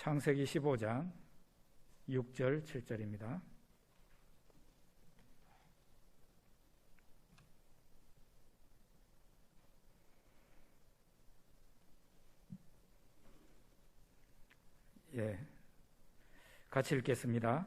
창세기 15장 6절 7절입니다. 같이 읽겠습니다.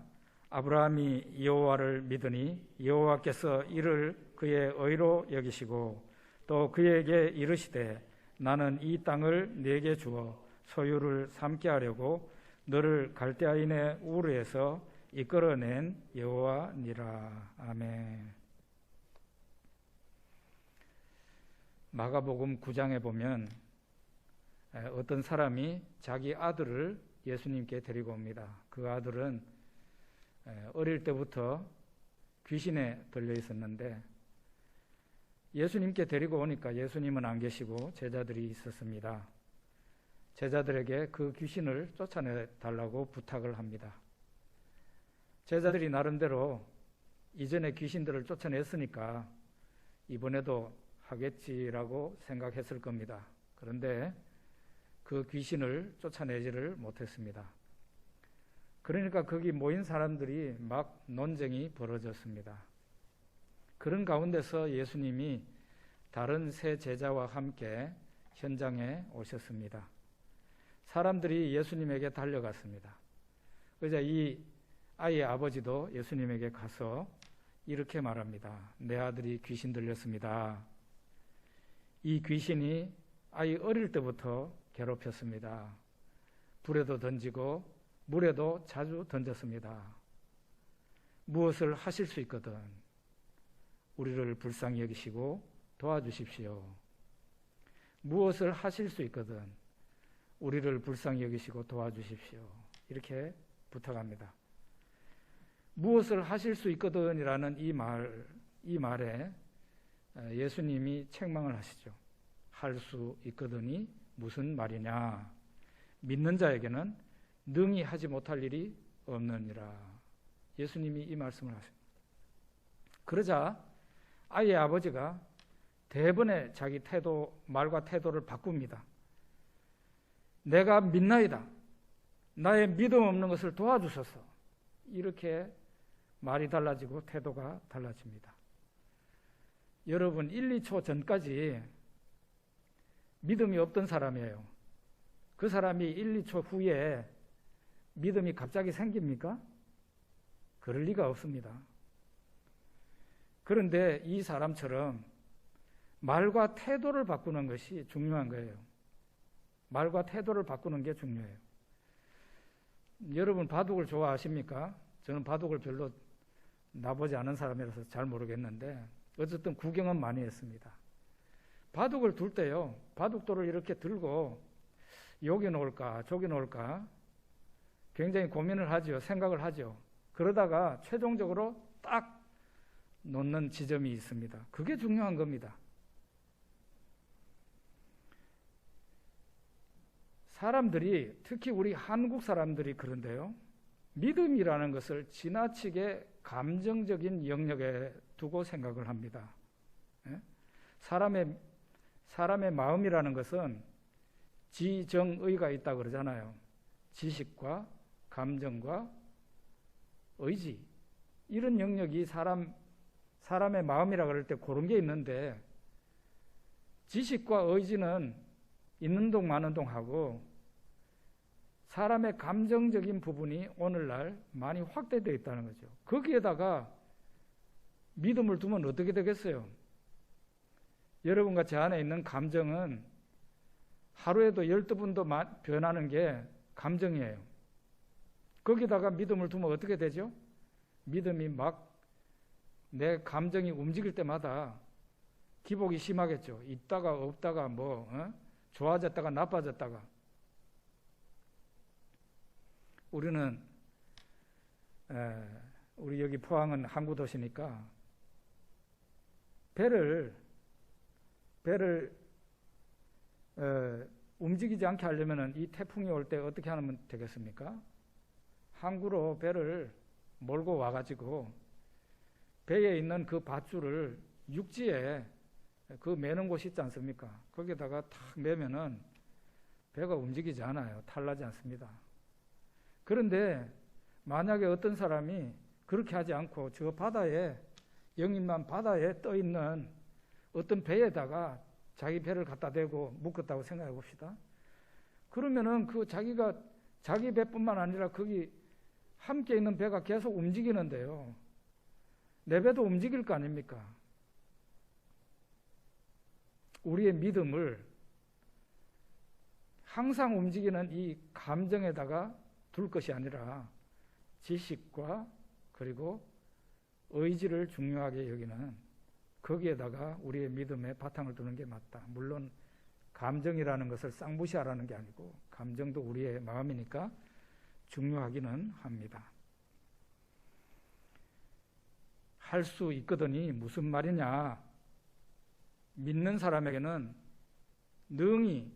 아브라함이 여호와를 믿으니 여호와께서 이를 그의 의로 여기시고 또 그에게 이르시되 나는 이 땅을 네게 주어 소유를 삼게 하려고 너를 갈대아인의 우르에서 이끌어낸 여호와니라. 아멘. 마가복음 9장에 보면 어떤 사람이 자기 아들을 예수님께 데리고 옵니다. 그 아들은 어릴 때부터 귀신에 들려 있었는데 예수님께 데리고 오니까 예수님은 안 계시고 제자들이 있었습니다. 제자들에게 그 귀신을 쫓아내 달라고 부탁을 합니다. 제자들이 나름대로 이전에 귀신들을 쫓아냈으니까 이번에도 하겠지라고 생각했을 겁니다. 그런데 그 귀신을 쫓아내지를 못했습니다. 그러니까 거기 모인 사람들이 막 논쟁이 벌어졌습니다. 그런 가운데서 예수님이 다른 세 제자와 함께 현장에 오셨습니다. 사람들이 예수님에게 달려갔습니다. 그러자 이 아이의 아버지도 예수님에게 가서 이렇게 말합니다. 내 아들이 귀신 들렸습니다. 이 귀신이 아이 어릴 때부터 괴롭혔습니다. 불에도 던지고 물에도 자주 던졌습니다. 무엇을 하실 수 있거든 우리를 불쌍히 여기시고 도와주십시오. 무엇을 하실 수 있거든 우리를 불쌍히 여기시고 도와주십시오. 이렇게 부탁합니다. 무엇을 하실 수 있거든이라는 이 말에 예수님이 책망을 하시죠. 할 수 있거든이 무슨 말이냐? 믿는 자에게는 능히 하지 못할 일이 없느니라. 예수님이 이 말씀을 하십니다. 그러자 아이의 아버지가 대번에 자기 말과 태도를 바꿉니다. 내가 믿나이다. 나의 믿음 없는 것을 도와주소서. 이렇게 말이 달라지고 태도가 달라집니다. 여러분 1, 2초 전까지 믿음이 없던 사람이에요. 그 사람이 1, 2초 후에 믿음이 갑자기 생깁니까? 그럴 리가 없습니다. 그런데 이 사람처럼 말과 태도를 바꾸는 것이 중요한 거예요. 말과 태도를 바꾸는 게 중요해요. 여러분 바둑을 좋아하십니까? 저는 바둑을 별로 나보지 않은 사람이라서 잘 모르겠는데 어쨌든 구경은 많이 했습니다. 바둑을 둘 때요, 바둑돌을 이렇게 들고 여기 놓을까 저기 놓을까 굉장히 고민을 하죠. 생각을 하죠. 그러다가 최종적으로 딱 놓는 지점이 있습니다. 그게 중요한 겁니다. 사람들이, 특히 우리 한국 사람들이 그런데요, 믿음이라는 것을 지나치게 감정적인 영역에 두고 생각을 합니다. 사람의 마음이라는 것은 지정의가 있다 그러잖아요. 지식과 감정과 의지, 이런 영역이 사람의 마음이라 그럴 때 그런 게 있는데, 지식과 의지는 있는 동 마는 동 하고 사람의 감정적인 부분이 오늘날 많이 확대되어 있다는 거죠. 거기에다가 믿음을 두면 어떻게 되겠어요? 여러분과 제 안에 있는 감정은 하루에도 12번도 변하는 게 감정이에요. 거기다가 믿음을 두면 어떻게 되죠? 믿음이 막 내 감정이 움직일 때마다 기복이 심하겠죠. 있다가 없다가 좋아졌다가 나빠졌다가. 우리는 우리 여기 포항은 항구 도시니까 배를 움직이지 않게 하려면 이 태풍이 올 때 어떻게 하면 되겠습니까? 항구로 배를 몰고 와가지고 배에 있는 그 밧줄을 육지에 그 매는 곳이 있지 않습니까? 거기다가 탁 매면은 배가 움직이지 않아요. 탈나지 않습니다. 그런데 만약에 어떤 사람이 그렇게 하지 않고 저 바다에, 영인만 바다에 떠 있는 어떤 배에다가 자기 배를 갖다 대고 묶었다고 생각해 봅시다. 그러면은 그 자기가 자기 배뿐만 아니라 거기 함께 있는 배가 계속 움직이는데요. 내 배도 움직일 거 아닙니까? 우리의 믿음을 항상 움직이는 이 감정에다가 둘 것이 아니라 지식과 그리고 의지를 중요하게 여기는 거기에다가 우리의 믿음의 바탕을 두는 게 맞다. 물론 감정이라는 것을 쌍무시하라는 게 아니고 감정도 우리의 마음이니까 중요하기는 합니다. 할 수 있거든이 무슨 말이냐? 믿는 사람에게는 능히,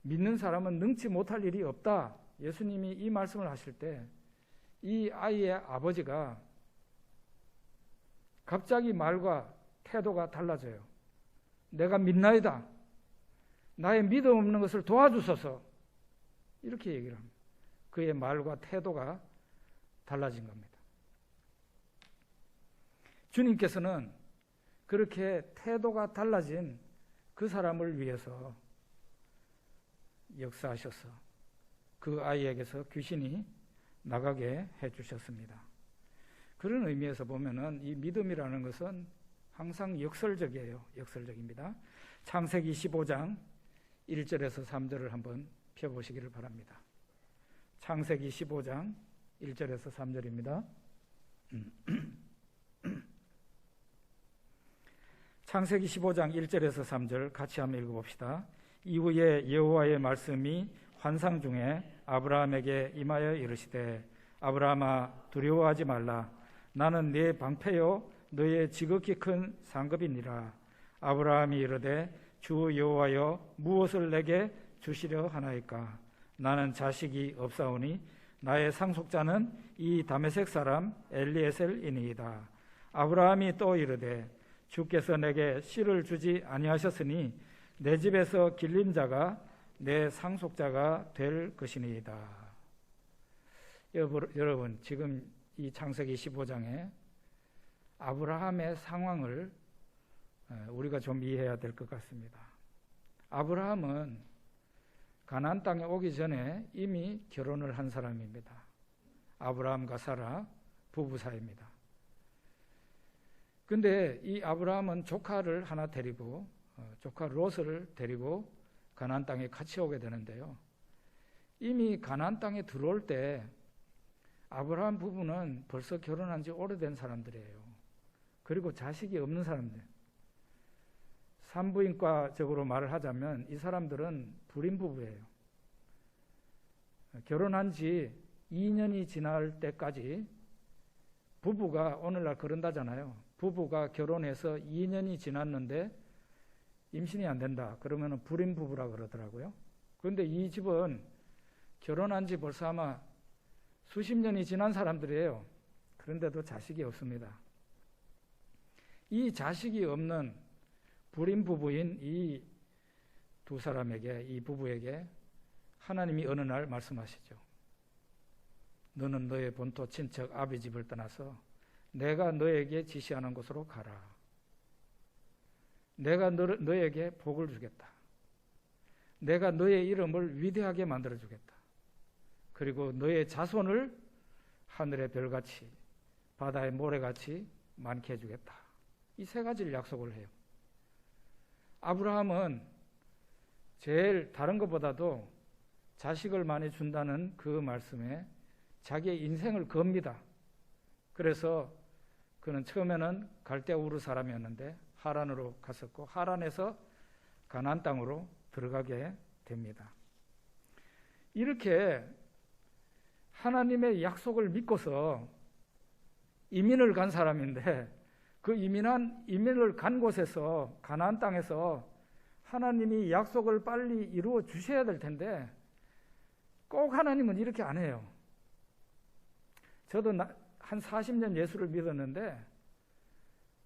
믿는 사람은 능치 못할 일이 없다. 예수님이 이 말씀을 하실 때 이 아이의 아버지가 갑자기 말과 태도가 달라져요. 내가 믿나이다. 나의 믿음 없는 것을 도와주소서. 이렇게 얘기를 합니다. 그의 말과 태도가 달라진 겁니다. 주님께서는 그렇게 태도가 달라진 그 사람을 위해서 역사하셔서 그 아이에게서 귀신이 나가게 해주셨습니다. 그런 의미에서 보면은 이 믿음이라는 것은 항상 역설적이에요. 역설적입니다. 창세기 15장 1절에서 3절을 한번 펴보시기를 바랍니다. 창세기 15장 1절에서 3절입니다. 창세기 15장 1절에서 3절 같이 한번 읽어봅시다. 이후에 여호와의 말씀이 환상 중에 아브라함에게 임하여 이르시되 아브라함아 두려워하지 말라. 나는 네 방패요 너의 지극히 큰 상급이니라. 아브라함이 이르되 주 여호와여 무엇을 내게 주시려 하나이까. 나는 자식이 없사오니 나의 상속자는 이 다메섹 사람 엘리에셀이니이다. 아브라함이 또 이르되 주께서 내게 씨를 주지 아니하셨으니 내 집에서 길린 자가 내 상속자가 될 것이니이다. 여러분 지금 이 창세기 15장에 아브라함의 상황을 우리가 좀 이해해야 될 것 같습니다. 아브라함은 가나안 땅에 오기 전에 이미 결혼을 한 사람입니다. 아브라함과 사라 부부 사이입니다. 근데 이 아브라함은 조카를 하나 데리고 조카 롯을 데리고 가나안 땅에 같이 오게 되는데요. 이미 가나안 땅에 들어올 때 아브라함 부부는 벌써 결혼한 지 오래된 사람들이에요. 그리고 자식이 없는 사람들. 산부인과적으로 말을 하자면 이 사람들은 불임 부부예요. 결혼한 지 2년이 지날 때까지 부부가 오늘날 그런다잖아요. 부부가 결혼해서 2년이 지났는데 임신이 안 된다. 그러면 불임 부부라 그러더라고요. 그런데 이 집은 결혼한 지 벌써 아마 수십 년이 지난 사람들이에요. 그런데도 자식이 없습니다. 이 자식이 없는 불임 부부인 이 두 사람에게, 이 부부에게 하나님이 어느 날 말씀하시죠. 너는 너의 본토 친척 아비 집을 떠나서 내가 너에게 지시하는 곳으로 가라. 내가 너에게 복을 주겠다. 내가 너의 이름을 위대하게 만들어 주겠다. 그리고 너의 자손을 하늘의 별같이 바다의 모래같이 많게 해주겠다. 이 세 가지를 약속을 해요. 아브라함은 제일 다른 것보다도 자식을 많이 준다는 그 말씀에 자기의 인생을 겁니다. 그래서 그는 처음에는 갈대우르 사람이었는데 하란으로 갔었고 하란에서 가나안 땅으로 들어가게 됩니다. 이렇게 하나님의 약속을 믿고서 이민을 간 사람인데 그 이민을 간 곳에서 가나안 땅에서 하나님이 약속을 빨리 이루어 주셔야 될 텐데 꼭 하나님은 이렇게 안 해요. 저도 한 40년 예수를 믿었는데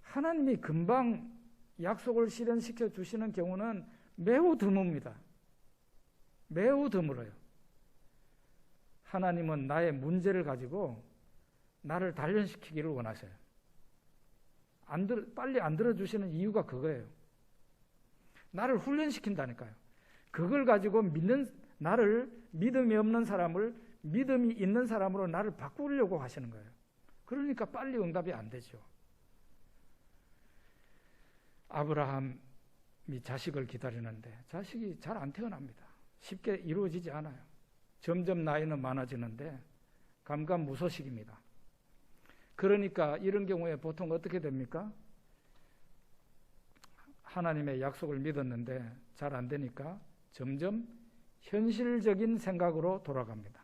하나님이 금방 약속을 실현시켜 주시는 경우는 매우 드뭅니다. 매우 드물어요. 하나님은 나의 문제를 가지고 나를 단련시키기를 원하셔요. 빨리 안 들어주시는 이유가 그거예요. 나를 훈련시킨다니까요. 그걸 가지고 나를 믿음이 없는 사람을 믿음이 있는 사람으로 나를 바꾸려고 하시는 거예요. 그러니까 빨리 응답이 안 되죠. 아브라함이 자식을 기다리는데 자식이 잘 안 태어납니다. 쉽게 이루어지지 않아요. 점점 나이는 많아지는데 감감무소식입니다. 그러니까 이런 경우에 보통 어떻게 됩니까? 하나님의 약속을 믿었는데 잘 안 되니까 점점 현실적인 생각으로 돌아갑니다.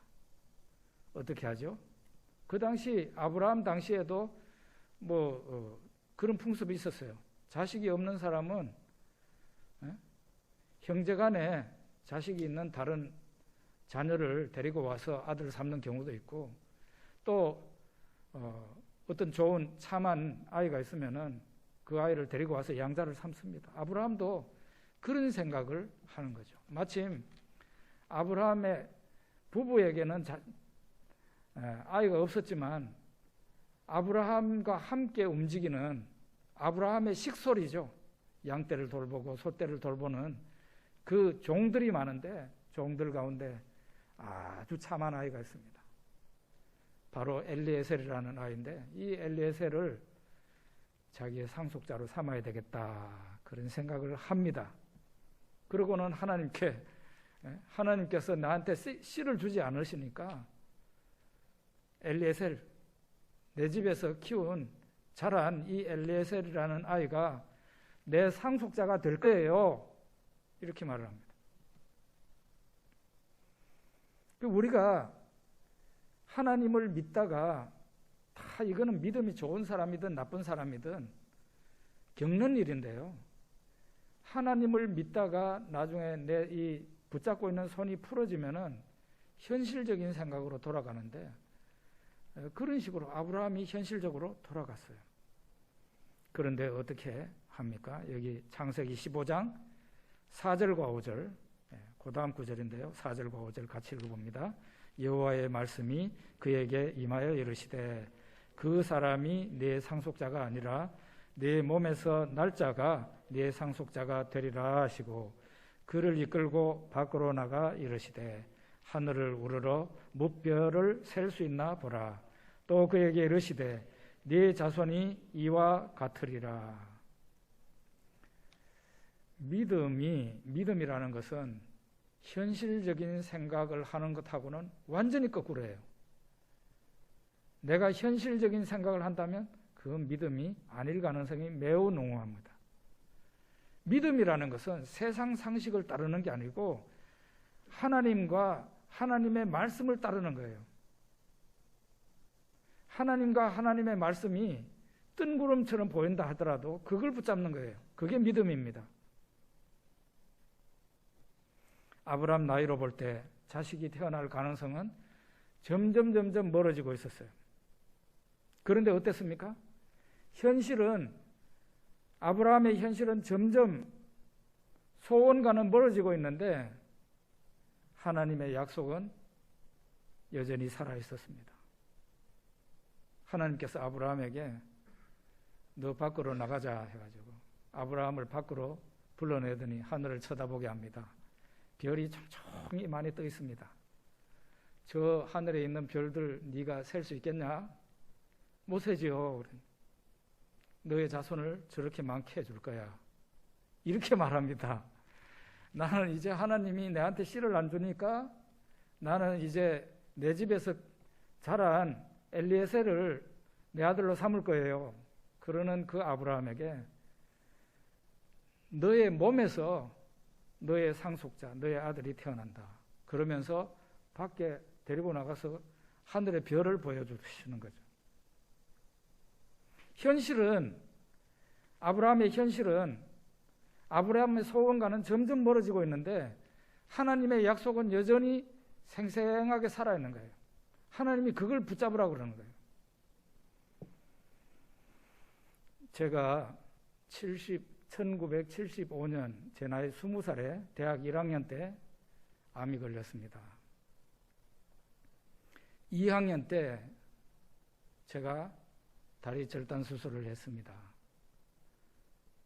어떻게 하죠? 그 당시 아브라함 당시에도 그런 풍습이 있었어요. 자식이 없는 사람은 형제간에 자식이 있는 다른 자녀를 데리고 와서 아들을 삼는 경우도 있고, 또 어떤 좋은 참한 아이가 있으면은 그 아이를 데리고 와서 양자를 삼습니다. 아브라함도 그런 생각을 하는 거죠. 마침 아브라함의 부부에게는 아이가 없었지만 아브라함과 함께 움직이는 아브라함의 식솔이죠. 양떼를 돌보고 소떼를 돌보는 그 종들이 많은데 종들 가운데 아주 참한 아이가 있습니다. 바로 엘리에셀이라는 아이인데 이 엘리에셀을 자기의 상속자로 삼아야 되겠다 그런 생각을 합니다. 그러고는 하나님께서 나한테 씨를 주지 않으시니까 엘리에셀, 내 집에서 키운 자란 이 엘리에셀이라는 아이가 내 상속자가 될 거예요. 이렇게 말을 합니다. 우리가 하나님을 믿다가 다 이거는 믿음이 좋은 사람이든 나쁜 사람이든 겪는 일인데요. 하나님을 믿다가 나중에 내 이 붙잡고 있는 손이 풀어지면은 현실적인 생각으로 돌아가는데 그런 식으로 아브라함이 현실적으로 돌아갔어요. 그런데 어떻게 합니까? 여기 창세기 15장 4절과 5절, 그 다음 구절인데요. 4절과 5절 같이 읽어봅니다. 여호와의 말씀이 그에게 임하여 이르시되 그 사람이 네 상속자가 아니라 네 몸에서 날짜가 네 상속자가 되리라 하시고 그를 이끌고 밖으로 나가 이르시되 하늘을 우러러 무별을 셀 수 있나 보라. 또 그에게 이르시되 네 자손이 이와 같으리라. 믿음이라는 것은 현실적인 생각을 하는 것하고는 완전히 거꾸로예요. 내가 현실적인 생각을 한다면 그 믿음이 아닐 가능성이 매우 농후합니다. 믿음이라는 것은 세상 상식을 따르는 게 아니고 하나님과 하나님의 말씀을 따르는 거예요. 하나님과 하나님의 말씀이 뜬구름처럼 보인다 하더라도 그걸 붙잡는 거예요. 그게 믿음입니다. 아브라함 나이로 볼 때 자식이 태어날 가능성은 점점 멀어지고 있었어요. 그런데 어땠습니까? 아브라함의 현실은 점점 소원과는 멀어지고 있는데 하나님의 약속은 여전히 살아 있었습니다. 하나님께서 아브라함에게 너 밖으로 나가자 해가지고 아브라함을 밖으로 불러내더니 하늘을 쳐다보게 합니다. 별이 촘촘히 많이 떠 있습니다. 저 하늘에 있는 별들 네가 셀 수 있겠냐? 못 세지요. 너의 자손을 저렇게 많게 해줄 거야. 이렇게 말합니다. 나는 이제 하나님이 내한테 씨를 안 주니까 나는 이제 내 집에서 자란 엘리에셀을 내 아들로 삼을 거예요. 그러는 그 아브라함에게 너의 몸에서 너의 상속자, 너의 아들이 태어난다. 그러면서 밖에 데리고 나가서 하늘의 별을 보여주시는 거죠. 아브라함의 현실은 아브라함의 소원과는 점점 멀어지고 있는데 하나님의 약속은 여전히 생생하게 살아있는 거예요. 하나님이 그걸 붙잡으라고 그러는 거예요. 제가 1975년 제 나이 20살에 대학 1학년 때 암이 걸렸습니다. 2학년 때 제가 다리 절단 수술을 했습니다.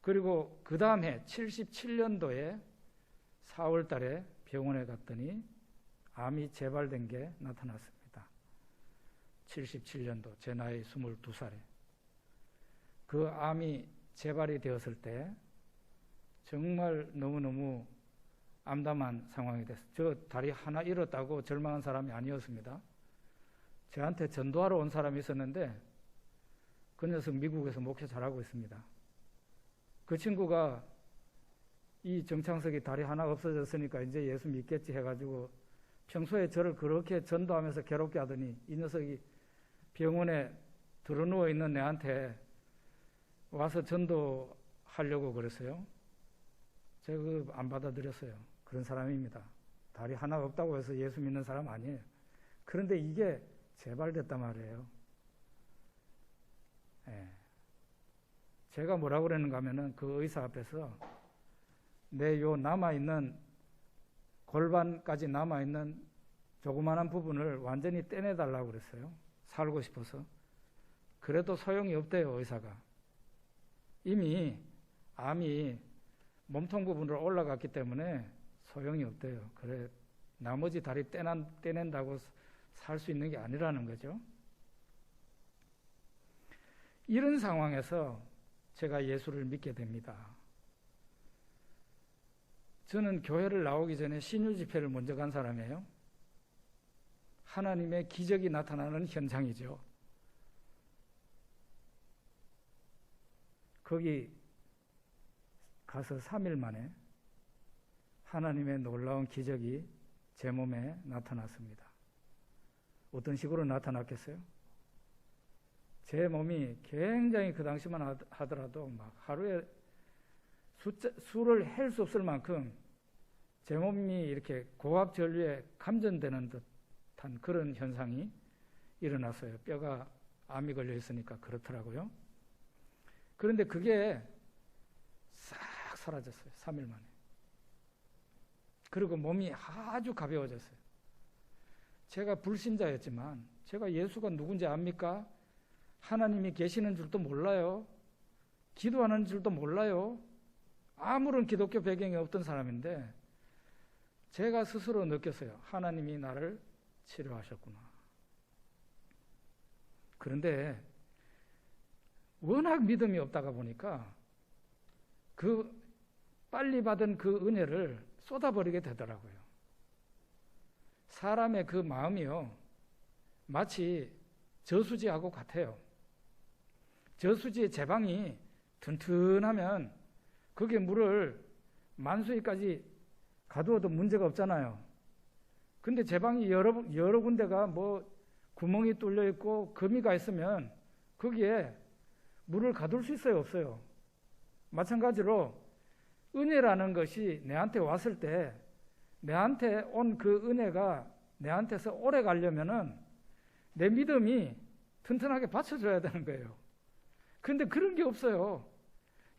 그리고 그 다음 해 77년도에 4월 달에 병원에 갔더니 암이 재발된 게 나타났습니다. 77년도 제 나이 22살에 그 암이 재발이 되었을 때 정말 너무너무 암담한 상황이 됐어요. 저 다리 하나 잃었다고 절망한 사람이 아니었습니다. 저한테 전도하러 온 사람이 있었는데 그 녀석 미국에서 목회 잘하고 있습니다. 그 친구가 이 정창석이 다리 하나 없어졌으니까 이제 예수 믿겠지 해가지고 평소에 저를 그렇게 전도하면서 괴롭게 하더니 이 녀석이 병원에 들어누워 있는 내한테 와서 전도하려고 그랬어요. 제가 안 받아들였어요. 그런 사람입니다. 다리 하나 없다고 해서 예수 믿는 사람 아니에요. 그런데 이게 재발됐단 말이에요. 예. 제가 뭐라고 그랬는가 하면은 그 의사 앞에서 내 요 남아있는 골반까지 남아있는 조그마한 부분을 완전히 떼내달라고 그랬어요. 살고 싶어서. 그래도 소용이 없대요, 의사가. 이미 암이 몸통 부분으로 올라갔기 때문에 소용이 없대요. 그래, 나머지 다리 떼낸다고 살 수 있는 게 아니라는 거죠. 이런 상황에서 제가 예수를 믿게 됩니다. 저는 교회를 나오기 전에 신유 집회를 먼저 간 사람이에요. 하나님의 기적이 나타나는 현장이죠. 거기 가서 3일 만에 하나님의 놀라운 기적이 제 몸에 나타났습니다. 어떤 식으로 나타났겠어요? 제 몸이 굉장히 그 당시만 하더라도 막 하루에 수를 헬 수 없을 만큼 제 몸이 이렇게 고압 전류에 감전되는 듯한 그런 현상이 일어났어요. 뼈가 암이 걸려 있으니까 그렇더라고요. 그런데 그게 싹 사라졌어요. 3일 만에. 그리고 몸이 아주 가벼워졌어요. 제가 불신자였지만 제가 예수가 누군지 압니까? 하나님이 계시는 줄도 몰라요. 기도하는 줄도 몰라요. 아무런 기독교 배경이 없던 사람인데 제가 스스로 느꼈어요. 하나님이 나를 치료하셨구나. 그런데 워낙 믿음이 없다가 보니까 그 빨리 받은 그 은혜를 쏟아버리게 되더라고요. 사람의 그 마음이요, 마치 저수지하고 같아요. 저수지의 제방이 튼튼하면 거기에 물을 만수위까지 가두어도 문제가 없잖아요. 근데 제방이 여러 군데가 뭐 구멍이 뚫려 있고 거미가 있으면 거기에 물을 가둘 수 있어요, 없어요? 마찬가지로 은혜라는 것이 내한테 왔을 때 내한테 온 그 은혜가 내한테서 오래 가려면은 내 믿음이 튼튼하게 받쳐줘야 되는 거예요. 근데 그런 게 없어요.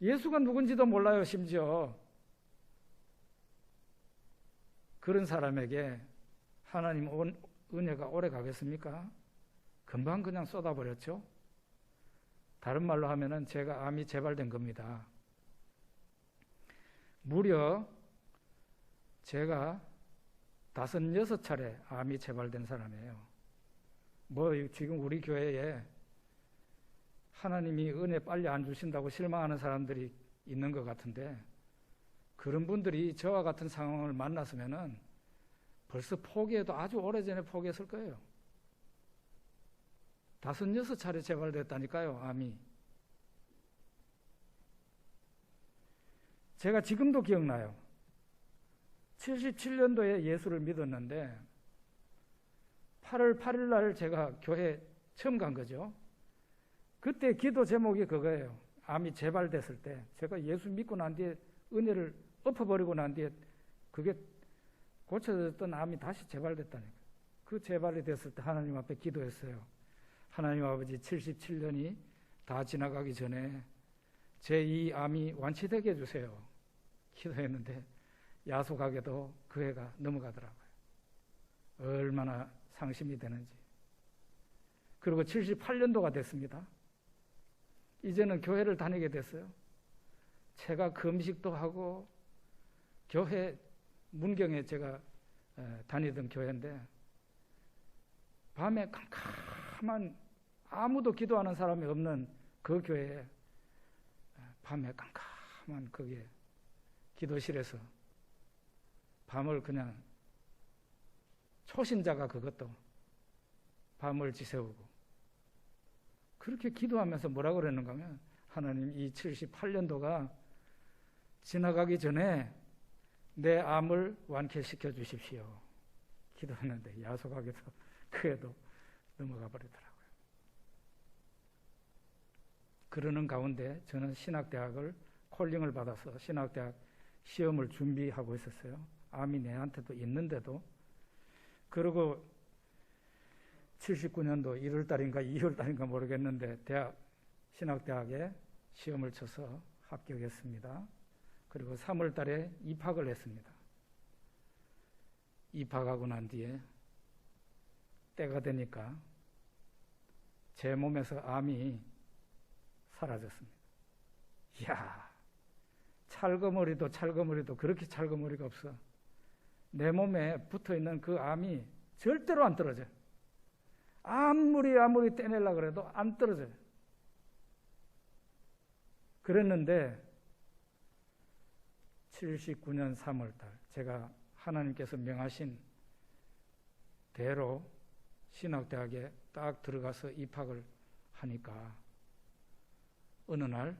예수가 누군지도 몰라요, 심지어. 그런 사람에게 하나님 은혜가 오래 가겠습니까? 금방 그냥 쏟아버렸죠. 다른 말로 하면은 제가 암이 재발된 겁니다. 무려 제가 5-6차례 암이 재발된 사람이에요. 뭐 지금 우리 교회에 하나님이 은혜 빨리 안 주신다고 실망하는 사람들이 있는 것 같은데 그런 분들이 저와 같은 상황을 만났으면은 벌써 포기해도 아주 오래전에 포기했을 거예요. 5-6차례 재발됐다니까요, 암이. 제가 지금도 기억나요. 77년도에 예수를 믿었는데 8월 8일 날 제가 교회 처음 간 거죠. 그때 기도 제목이 그거예요. 암이 재발됐을 때 제가 예수 믿고 난 뒤에 은혜를 엎어버리고 난 뒤에 그게 고쳐졌던 암이 다시 재발됐다니까. 그 재발이 됐을 때 하나님 앞에 기도했어요. 하나님 아버지, 77년이 다 지나가기 전에 제 이 암이 완치되게 해주세요. 기도했는데 야속하게도 그 해가 넘어가더라고요. 얼마나 상심이 되는지. 그리고 78년도가 됐습니다. 이제는 교회를 다니게 됐어요. 제가 금식도 하고 교회 문경에 제가 다니던 교회인데 밤에 캄캄한 아무도 기도하는 사람이 없는 그 교회에 밤에 깜깜한 거기에 기도실에서 밤을 그냥 초신자가 그것도 밤을 지새우고 그렇게 기도하면서 뭐라고 그랬는가 하면 하나님 이 78년도가 지나가기 전에 내 암을 완쾌시켜 주십시오. 기도했는데 야속하게도 그에도 넘어가 버리더라고요. 그러는 가운데 저는 신학대학을 콜링을 받아서 신학대학 시험을 준비하고 있었어요. 암이 내한테도 있는데도. 그리고 79년도 1월달인가 2월달인가 모르겠는데 신학대학에 시험을 쳐서 합격했습니다. 그리고 3월달에 입학을 했습니다. 입학하고 난 뒤에 때가 되니까 제 몸에서 암이 사라졌습니다. 이야, 찰거머리도 그렇게 찰거머리가 없어. 내 몸에 붙어있는 그 암이 절대로 안 떨어져요. 아무리 떼내려고 그래도 안 떨어져요. 그랬는데 79년 3월달 제가 하나님께서 명하신 대로 신학대학에 딱 들어가서 입학을 하니까 어느 날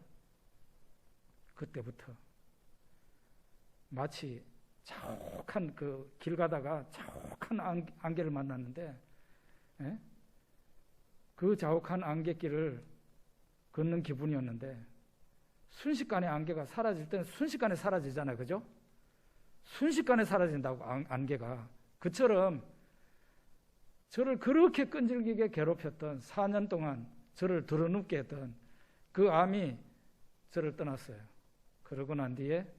그때부터 마치 자욱한 그 길 가다가 자욱한 안개를 만났는데 그 자욱한 안개길을 걷는 기분이었는데 순식간에 안개가 사라질 때는 순식간에 사라지잖아요. 그죠? 순식간에 사라진다고 안개가. 그처럼 저를 그렇게 끈질기게 괴롭혔던 4년 동안 저를 드러눕게 했던 그 암이 저를 떠났어요. 그러고 난 뒤에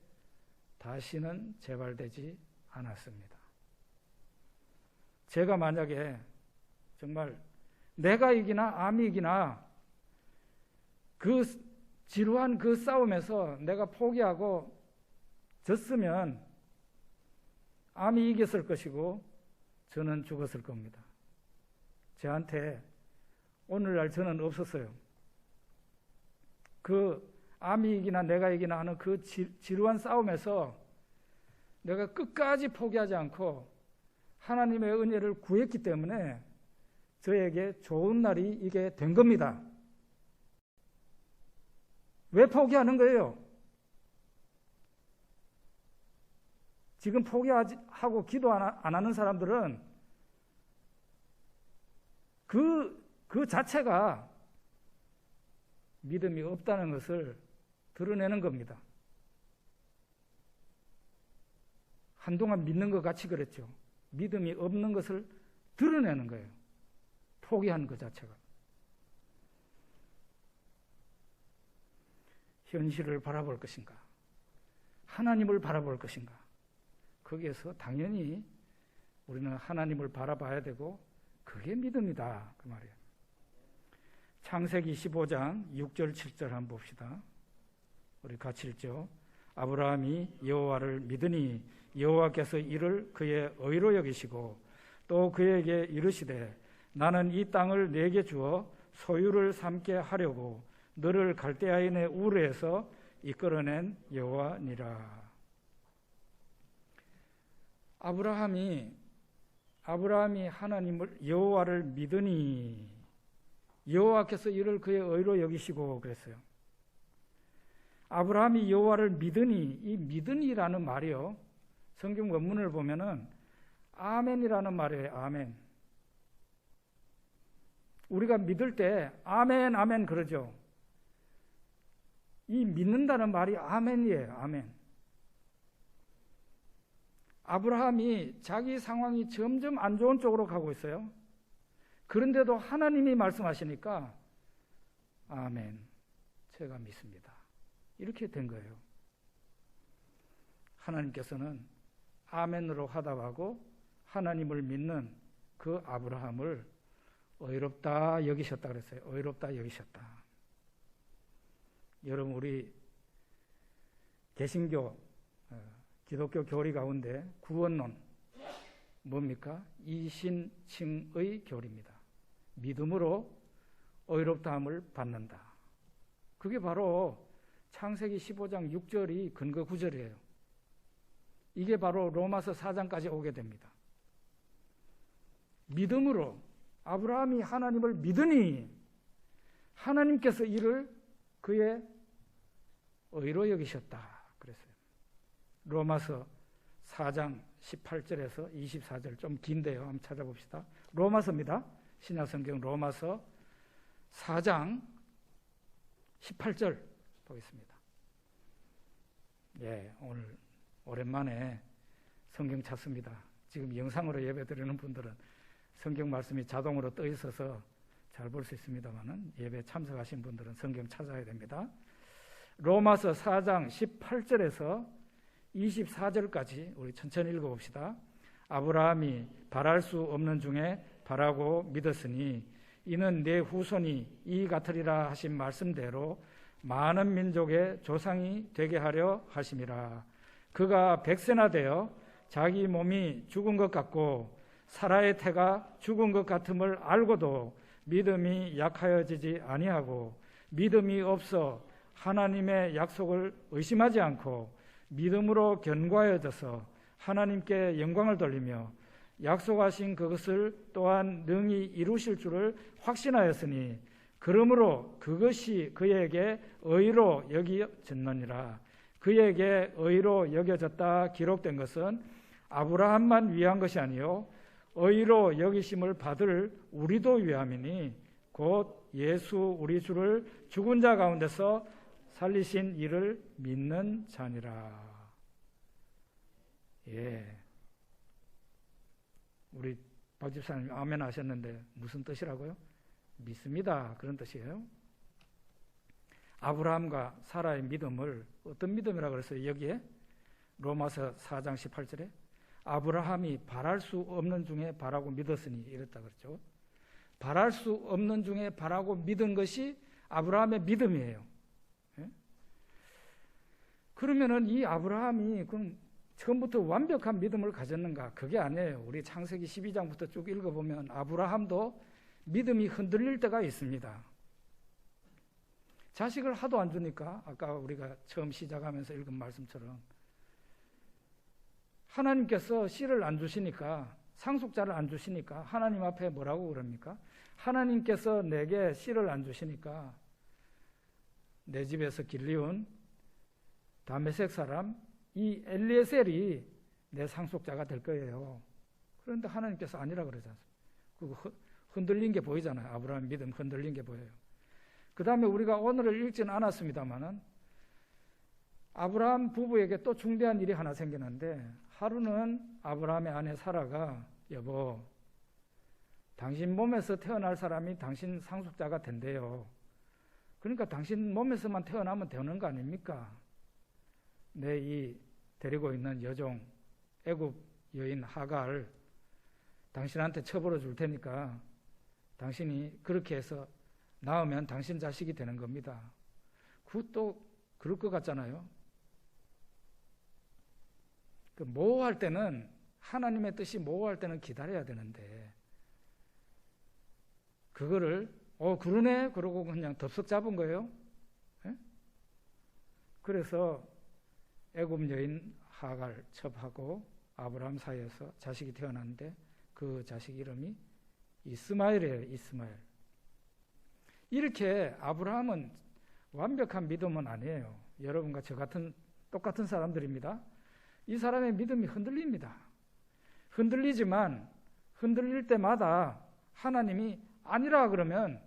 다시는 재발되지 않았습니다. 제가 만약에 정말 내가 이기나 암이 이기나 그 지루한 그 싸움에서 내가 포기하고 졌으면 암이 이겼을 것이고 저는 죽었을 겁니다. 저한테 오늘날 저는 없었어요. 그 암이 이기나 내가 이기나 하는 그 지루한 싸움에서 내가 끝까지 포기하지 않고 하나님의 은혜를 구했기 때문에 저에게 좋은 날이 이게 된 겁니다. 왜 포기하는 거예요? 지금 포기하고 기도 안 하는 사람들은 그 자체가 믿음이 없다는 것을 드러내는 겁니다. 한동안 믿는 것 같이 그랬죠. 믿음이 없는 것을 드러내는 거예요. 포기하는 것 자체가. 현실을 바라볼 것인가? 하나님을 바라볼 것인가? 거기에서 당연히 우리는 하나님을 바라봐야 되고 그게 믿음이다. 그 말이에요. 창세기 15장 6절 7절 한번 봅시다. 우리 같이 읽죠. 아브라함이 여호와를 믿으니 여호와께서 이를 그의 의로 여기시고 또 그에게 이르시되 나는 이 땅을 내게 주어 소유를 삼게 하려고 너를 갈대아인의 우르에서 이끌어낸 여호와니라. 아브라함이 하나님을 여호와를 믿으니 여호와께서 이를 그의 의로 여기시고 그랬어요. 아브라함이 여호와를 믿으니, 이 믿으니라는 말이요, 성경 원문을 보면은 아멘이라는 말이에요. 아멘. 우리가 믿을 때 아멘 아멘 그러죠. 이 믿는다는 말이 아멘이에요. 아멘. 아브라함이 자기 상황이 점점 안 좋은 쪽으로 가고 있어요. 그런데도 하나님이 말씀하시니까 아멘, 제가 믿습니다. 이렇게 된 거예요. 하나님께서는 아멘으로 화답하고 하나님을 믿는 그 아브라함을 의롭다 여기셨다 그랬어요. 의롭다 여기셨다. 여러분, 우리 개신교, 기독교 교리 가운데 구원론 뭡니까? 이신칭의 교리입니다. 믿음으로 의롭다함을 받는다. 그게 바로 창세기 15장 6절이 근거 구절이에요. 이게 바로 로마서 4장까지 오게 됩니다. 믿음으로 아브라함이 하나님을 믿으니 하나님께서 이를 그의 의로 여기셨다 그랬어요. 로마서 4장 18절에서 24절, 좀 긴데요. 한번 찾아봅시다. 로마서입니다. 신약성경 로마서 4장 18절 보겠습니다. 예, 오늘 오랜만에 성경 찾습니다. 지금 영상으로 예배드리는 분들은 성경 말씀이 자동으로 떠 있어서 잘 볼 수 있습니다만 예배 참석하신 분들은 성경 찾아야 됩니다. 로마서 4장 18절에서 24절까지 우리 천천히 읽어봅시다. 아브라함이 바랄 수 없는 중에 바라고 믿었으니 이는 내 후손이 이 같으리라 하신 말씀대로 많은 민족의 조상이 되게 하려 하심이라. 그가 백세나 되어 자기 몸이 죽은 것 같고 사라의 태가 죽은 것 같음을 알고도 믿음이 약하여지지 아니하고 믿음이 없어 하나님의 약속을 의심하지 않고 믿음으로 견고하여져서 하나님께 영광을 돌리며 약속하신 그것을 또한 능히 이루실 줄을 확신하였으니 그러므로 그것이 그에게 의로 여겨졌느니라. 그에게 의로 여겨졌다 기록된 것은 아브라함만 위한 것이 아니요 의로 여기심을 받을 우리도 위함이니 곧 예수 우리 주를 죽은 자 가운데서 살리신 이를 믿는 자니라. 예, 우리 박 집사님 아멘 하셨는데 무슨 뜻이라고요? 믿습니다, 그런 뜻이에요. 아브라함과 사라의 믿음을 어떤 믿음이라고 그랬어요? 여기에 로마서 4장 18절에 아브라함이 바랄 수 없는 중에 바라고 믿었으니 이랬다 그랬죠. 바랄 수 없는 중에 바라고 믿은 것이 아브라함의 믿음이에요. 예? 그러면은 이 아브라함이 그럼 처음부터 완벽한 믿음을 가졌는가? 그게 아니에요. 우리 창세기 12장부터 쭉 읽어보면 아브라함도 믿음이 흔들릴 때가 있습니다. 자식을 하도 안 주니까 아까 우리가 처음 시작하면서 읽은 말씀처럼 하나님께서 씨를 안 주시니까, 상속자를 안 주시니까 하나님 앞에 뭐라고 그럽니까? 하나님께서 내게 씨를 안 주시니까 내 집에서 길리운 다메섹 사람 이 엘리에셀이 내 상속자가 될 거예요. 그런데 하나님께서 아니라 그러지 않습니까? 그거 흔들린 게 보이잖아요. 아브라함 믿음 흔들린 게 보여요. 그 다음에 우리가 오늘을 읽지는 않았습니다만은 아브라함 부부에게 또 중대한 일이 하나 생기는데 하루는 아브라함의 아내 사라가 여보, 당신 몸에서 태어날 사람이 당신 상속자가 된대요. 그러니까 당신 몸에서만 태어나면 되는 거 아닙니까? 내 이 데리고 있는 여종 애굽 여인 하갈 당신한테 처벌해 줄 테니까 당신이 그렇게 해서 낳으면 당신 자식이 되는 겁니다. 그것도 그럴 것 같잖아요. 그 모호할 때는 하나님의 뜻이 모호할 때는 기다려야 되는데 그거를 그러네 그러고 그냥 덥석 잡은 거예요. 예? 그래서 애굽 여인 하갈 첩하고 아브라함 사이에서 자식이 태어났는데 그 자식 이름이 이스마엘이에요. 이스마엘. 이렇게 아브라함은 완벽한 믿음은 아니에요. 여러분과 저 같은 똑같은 사람들입니다. 이 사람의 믿음이 흔들립니다. 흔들리지만 흔들릴 때마다 하나님이 아니라 그러면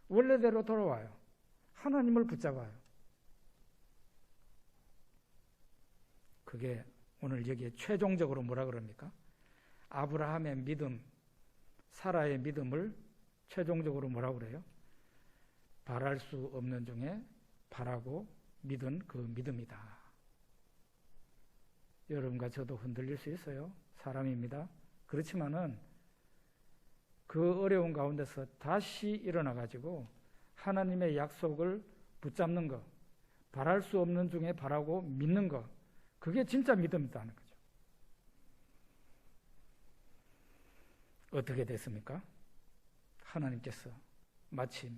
원래대로 돌아와요. 하나님을 붙잡아요. 그게 오늘 여기에 최종적으로 뭐라 그럽니까? 아브라함의 믿음, 사라의 믿음을 최종적으로 뭐라 그래요? 바랄 수 없는 중에 바라고 믿은 그 믿음이다. 여러분과 저도 흔들릴 수 있어요. 사람입니다. 그렇지만은 그 어려운 가운데서 다시 일어나 가지고 하나님의 약속을 붙잡는 것, 바랄 수 없는 중에 바라고 믿는 것, 그게 진짜 믿음이라는 거죠. 어떻게 됐습니까? 하나님께서 마치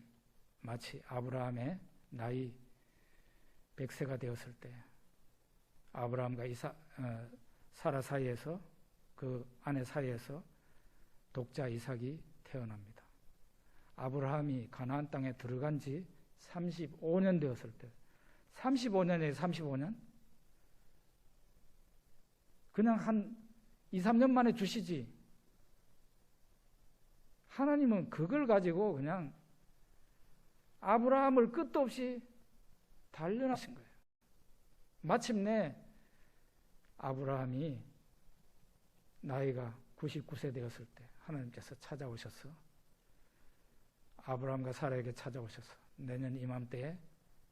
아브라함의 나이 100세가 되었을 때 아브라함과 사라 사이에서, 그 아내 사이에서 독자 이삭이 태어납니다. 아브라함이 가나안 땅에 들어간 지 35년 되었을 때, 35년이에요. 35년? 그냥 한 2, 3년 만에 주시지. 하나님은 그걸 가지고 그냥 아브라함을 끝도 없이 단련하신 거예요. 마침내 아브라함이 나이가 99세 되었을 때 하나님께서 찾아오셔서 아브라함과 사라에게 찾아오셔서 내년 이맘때에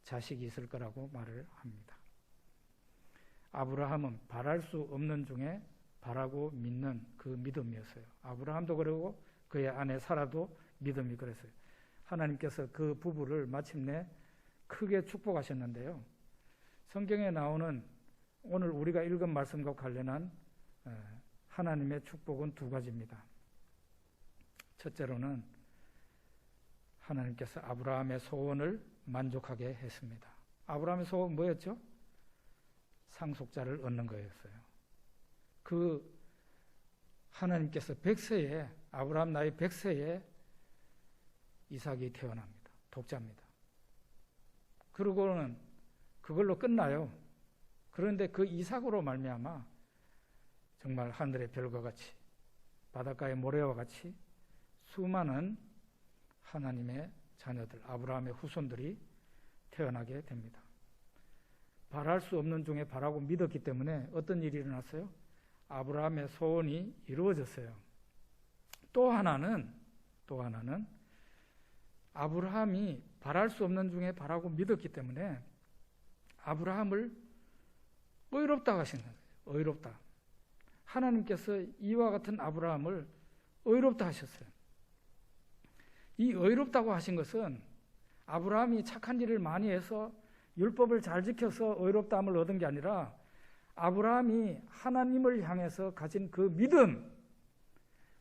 자식이 있을 거라고 말을 합니다. 아브라함은 바랄 수 없는 중에 바라고 믿는 그 믿음이었어요. 아브라함도 그러고 그의 아내 사라도 믿음이 그랬어요. 하나님께서 그 부부를 마침내 크게 축복하셨는데요. 성경에 나오는 오늘 우리가 읽은 말씀과 관련한 하나님의 축복은 두 가지입니다. 첫째로는 하나님께서 아브라함의 소원을 만족하게 했습니다. 아브라함의 소원 뭐였죠? 상속자를 얻는 거였어요. 그 하나님께서 100세에, 아브라함 나이 100세에 이삭이 태어납니다. 독자입니다. 그러고는 그걸로 끝나요. 그런데 그 이삭으로 말미암아 정말 하늘의 별과 같이 바닷가의 모래와 같이 수많은 하나님의 자녀들, 아브라함의 후손들이 태어나게 됩니다. 바랄 수 없는 중에 바라고 믿었기 때문에 어떤 일이 일어났어요? 아브라함의 소원이 이루어졌어요. 또 하나는 아브라함이 바랄 수 없는 중에 바라고 믿었기 때문에 아브라함을 의롭다고 하신 거예요. 의롭다. 하나님께서 이와 같은 아브라함을 의롭다 하셨어요. 이 의롭다고 하신 것은 아브라함이 착한 일을 많이 해서 율법을 잘 지켜서 의롭다함을 얻은 게 아니라 아브라함이 하나님을 향해서 가진 그 믿음,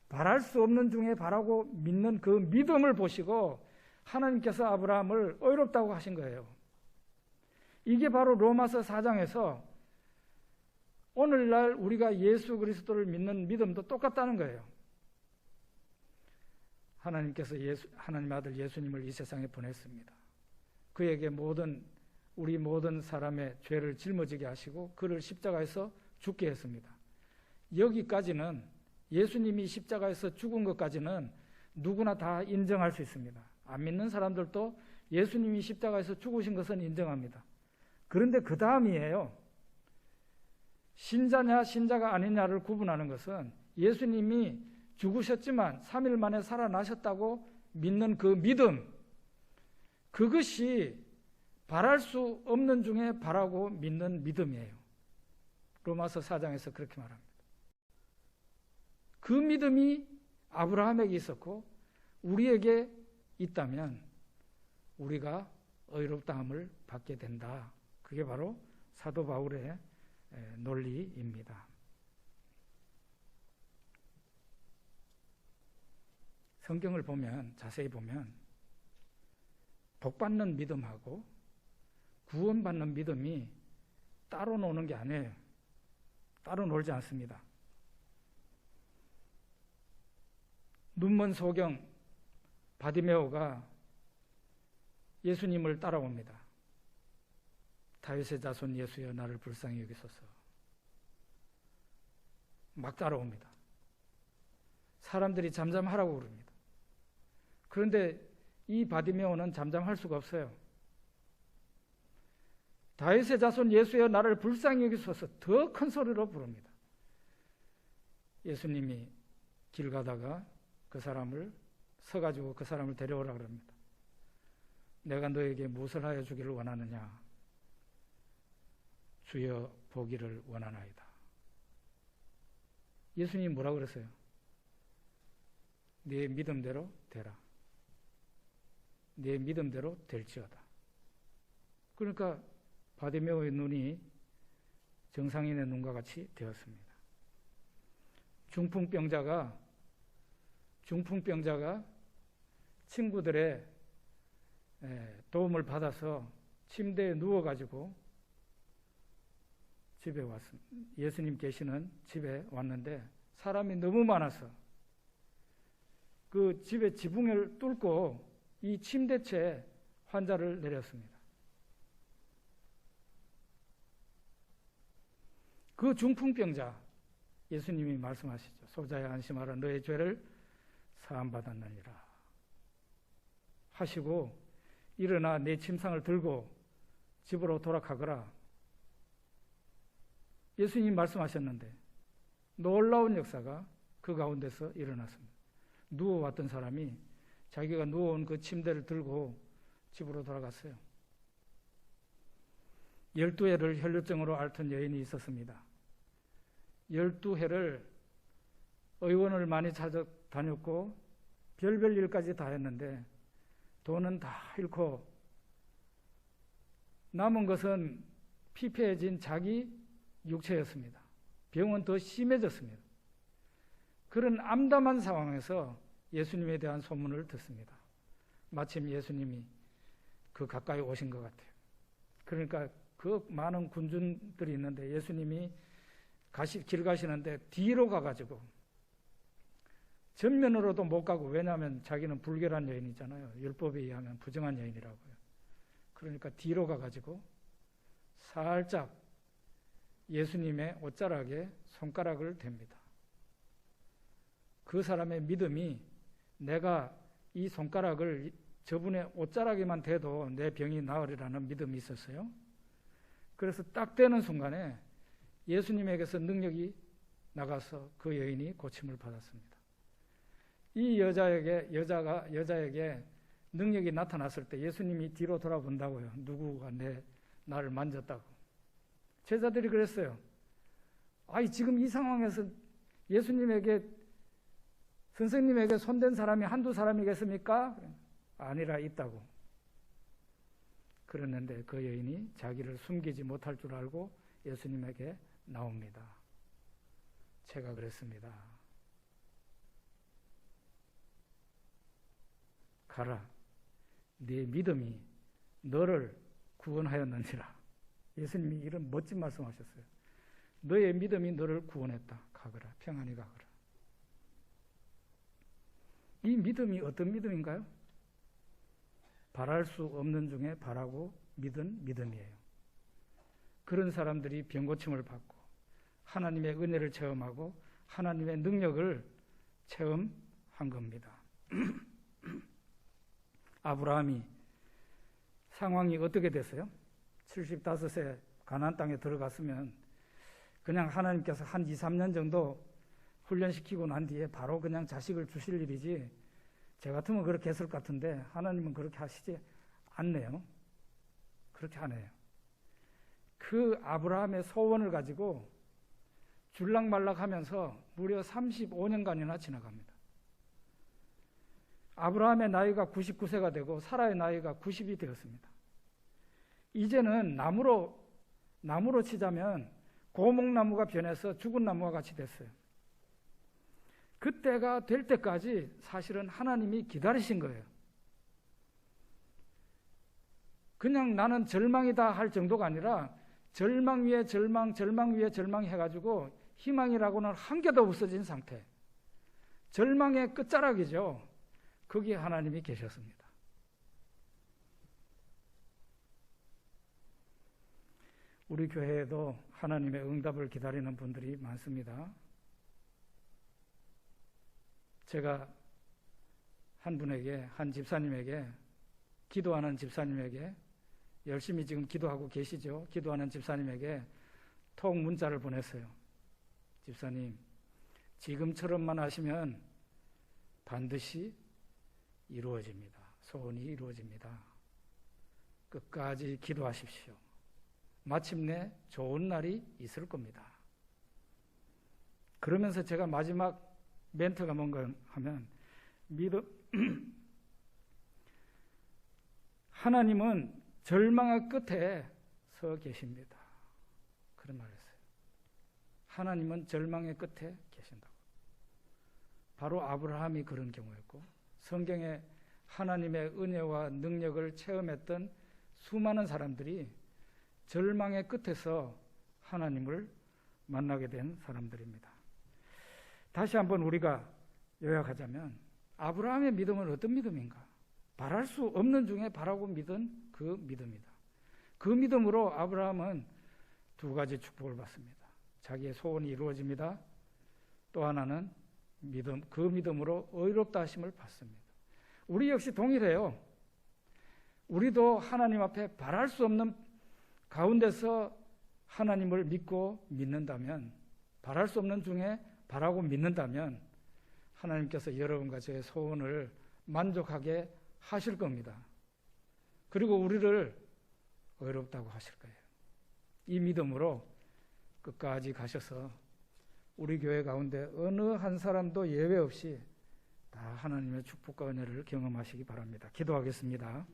바랄 수 없는 중에 바라고 믿는 그 믿음을 보시고 하나님께서 아브라함을 의롭다고 하신 거예요. 이게 바로 로마서 4장에서 오늘날 우리가 예수 그리스도를 믿는 믿음도 똑같다는 거예요. 하나님께서 하나님의 아들 예수님을 이 세상에 보냈습니다. 그에게 우리 모든 사람의 죄를 짊어지게 하시고 그를 십자가에서 죽게 했습니다. 여기까지는 예수님이 십자가에서 죽은 것까지는 누구나 다 인정할 수 있습니다. 안 믿는 사람들도 예수님이 십자가에서 죽으신 것은 인정합니다. 그런데 그 다음이에요. 신자냐 신자가 아니냐를 구분하는 것은 예수님이 죽으셨지만 3일 만에 살아나셨다고 믿는 그 믿음, 그것이 바랄 수 없는 중에 바라고 믿는 믿음이에요. 로마서 4장에서 그렇게 말합니다. 그 믿음이 아브라함에게 있었고 우리에게 있다면 우리가 의롭다함을 받게 된다. 그게 바로 사도 바울의 논리입니다. 성경을 보면, 자세히 보면 복받는 믿음하고 구원받는 믿음이 따로 노는 게 아니에요. 따로 놀지 않습니다. 눈먼 소경 바디메오가 예수님을 따라옵니다. 다윗의 자손 예수여 나를 불쌍히 여기소서. 막 따라옵니다. 사람들이 잠잠하라고 그럽니다. 그런데 이 바디메오는 잠잠할 수가 없어요. 다윗의 자손 예수여 나를 불쌍히 여기소서 더 큰 소리로 부릅니다. 예수님이 길 가다가 서가지고 그 사람을 데려오라 그럽니다. 내가 너에게 무엇을 하여 주기를 원하느냐? 주여 보기를 원하나이다. 예수님이 뭐라고 그랬어요? 네 믿음대로 되라. 네 믿음대로 될지어다. 그러니까 바디메오의 눈이 정상인의 눈과 같이 되었습니다. 중풍병자가 친구들의 도움을 받아서 침대에 누워가지고 집에 왔습니다. 예수님 계시는 집에 왔는데 사람이 너무 많아서 그 집의 지붕을 뚫고 이 침대채에 환자를 내렸습니다. 그 중풍병자 예수님이 말씀하시죠. 소자야 안심하라 너의 죄를 사함받았느니라 하시고 일어나 내 침상을 들고 집으로 돌아가거라. 예수님이 말씀하셨는데 놀라운 역사가 그 가운데서 일어났습니다. 누워왔던 사람이 자기가 누워온 그 침대를 들고 집으로 돌아갔어요. 12해를 혈류증으로 앓던 여인이 있었습니다. 12해를 의원을 많이 찾아다녔고 별별 일까지 다 했는데 돈은 다 잃고 남은 것은 피폐해진 자기 육체였습니다. 병은 더 심해졌습니다. 그런 암담한 상황에서 예수님에 대한 소문을 듣습니다. 마침 예수님이 그 가까이 오신 것 같아요. 그러니까 그 많은 군중들이 있는데 예수님이 길 가시는데 뒤로 가가지고 전면으로도 못 가고, 왜냐하면 자기는 불결한 여인이잖아요. 율법에 의하면 부정한 여인이라고요. 그러니까 뒤로 가가지고 살짝 예수님의 옷자락에 손가락을 댑니다. 그 사람의 믿음이 내가 이 손가락을 저분의 옷자락에만 대도 내 병이 나으리라는 믿음이 있었어요. 그래서 딱 대는 순간에 예수님에게서 능력이 나가서 그 여인이 고침을 받았습니다. 이 여자에게 능력이 나타났을 때 예수님이 뒤로 돌아본다고요. 누구가 나를 만졌다고. 제자들이 그랬어요. 아이, 지금 이 상황에서 선생님에게 손댄 사람이 한두 사람이겠습니까? 아니라 있다고. 그랬는데 그 여인이 자기를 숨기지 못할 줄 알고 예수님에게 나옵니다. 제가 그랬습니다. 가라. 네 믿음이 너를 구원하였느니라. 예수님이 이런 멋진 말씀하셨어요. 너의 믿음이 너를 구원했다. 가거라. 평안히 가거라. 이 믿음이 어떤 믿음인가요? 바랄 수 없는 중에 바라고 믿은 믿음이에요. 그런 사람들이 병고침을 받고 하나님의 은혜를 체험하고 하나님의 능력을 체험한 겁니다. 아브라함이 상황이 어떻게 됐어요? 75세 가나안 땅에 들어갔으면 그냥 하나님께서 한 2, 3년 정도 훈련시키고 난 뒤에 바로 그냥 자식을 주실 일이지, 제 같으면 그렇게 했을 것 같은데 하나님은 그렇게 하시지 않네요. 그렇게 안 해요. 그 아브라함의 소원을 가지고 줄락말락하면서 무려 35년간이나 지나갑니다. 아브라함의 나이가 99세가 되고 사라의 나이가 90이 되었습니다. 이제는 나무로 치자면 고목나무가 변해서 죽은 나무와 같이 됐어요. 그때가 될 때까지 사실은 하나님이 기다리신 거예요. 그냥 나는 절망이다 할 정도가 아니라 절망 위에 절망, 절망 위에 절망 해가지고 희망이라고는 한 개도 없어진 상태. 절망의 끝자락이죠. 거기에 하나님이 계셨습니다. 우리 교회에도 하나님의 응답을 기다리는 분들이 많습니다. 제가 한 집사님에게, 기도하는 집사님에게, 열심히 지금 기도하고 계시죠. 기도하는 집사님에게 톡 문자를 보냈어요. 집사님, 지금처럼만 하시면 반드시 이루어집니다. 소원이 이루어집니다. 끝까지 기도하십시오. 마침내 좋은 날이 있을 겁니다. 그러면서 제가 마지막 멘트가 뭔가 하면, 믿음 하나님은 절망의 끝에 서 계십니다. 그런 말을 했어요. 하나님은 절망의 끝에 계신다고. 바로 아브라함이 그런 경우였고, 성경에 하나님의 은혜와 능력을 체험했던 수많은 사람들이 절망의 끝에서 하나님을 만나게 된 사람들입니다. 다시 한번 우리가 요약하자면 아브라함의 믿음은 어떤 믿음인가? 바랄 수 없는 중에 바라고 믿은 그 믿음이다. 그 믿음으로 아브라함은 두 가지 축복을 받습니다. 자기의 소원이 이루어집니다. 또 하나는 그 믿음으로 의롭다 하심을 받습니다. 우리 역시 동일해요. 우리도 하나님 앞에 바랄 수 없는 가운데서 하나님을 믿고 믿는다면, 바랄 수 없는 중에 바라고 믿는다면 하나님께서 여러분과 저의 소원을 만족하게 하실 겁니다. 그리고 우리를 의롭다고 하실 거예요. 이 믿음으로 끝까지 가셔서 우리 교회 가운데 어느 한 사람도 예외 없이 다 하나님의 축복과 은혜를 경험하시기 바랍니다. 기도하겠습니다.